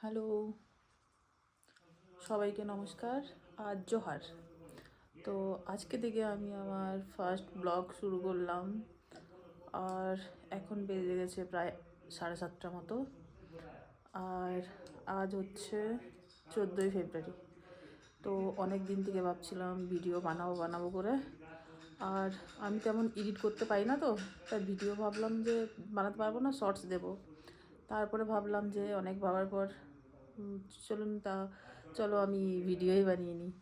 Hello, সবাইকে নমস্কার আর জোহার। তো আজকে থেকে আমি আমার ফার্স্ট ব্লগ শুরু করলাম। আর এখন বেজে গেছে প্রায় 7:30 মতো। আর আজ হচ্ছে 14ই ফেব্রুয়ারি। তো অনেক দিন থেকে ভাবছিলাম ভিডিও বানাবো করে। আর আমি তেমন এডিট করতে পারি না, তো তাই ভিডিও ভাবলাম যে বানাতে পারবো না, শর্টস দেবো। তারপরে ভাবলাম যে অনেক ভাবার পর চলো আমি ভিডিওই বানিয়ে নিই।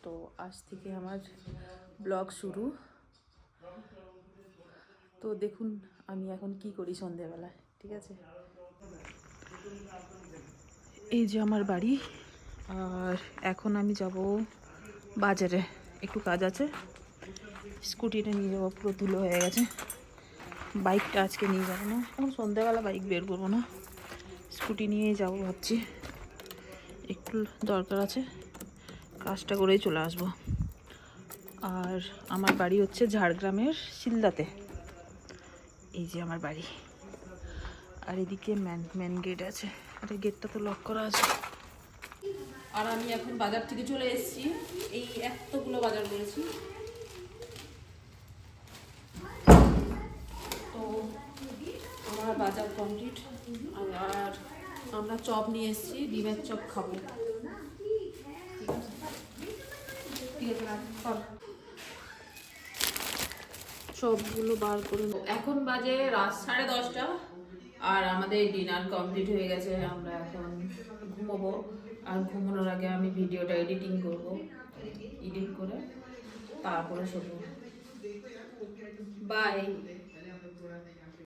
তো আজ থেকে আমার ব্লগ শুরু। তো দেখুন আমি এখন কি করি সন্ধেবেলায়, ঠিক আছে? এই যে আমার বাড়ি। আর এখন আমি যাব বাজারে, একটু কাজ আছে। স্কুটিটা নিয়ে যাবো, পুরো ধুলো হয়ে গেছে। বাইকটা আজকে নিয়ে যাবো না, এখন সন্ধেবেলা বাইক বের করবো না, স্কুটি নিয়েই যাবো ভাবছি। একটু দরকার আছে, কাজটা করেই চলে আসবো। আর আমার বাড়ি হচ্ছে ঝাড়গ্রামের শিলদাতে। এই যে আমার বাড়ি। আর এদিকে মেন গেট আছে, আর এই গেটটা তো লক করা আছে। আর আমি এখন বাজার থেকে চলে এসেছি। এই এতগুলো বাজার করেছি। তো আমার বাজার কমপ্লিট। আর আমরা চপ নিয়ে এসেছি, ডিমের চপ খাবো। ঠিক আছে সবগুলো বার করে। এখন বাজে রাত 10:30, আর আমাদের ডিনার কমপ্লিট হয়ে গেছে। আমরা এখন ঘুমোবো। আর ঘুমানোর আগে আমি ভিডিওটা এডিটিং করব, এডিট করে তারপরে শোবো। বাই।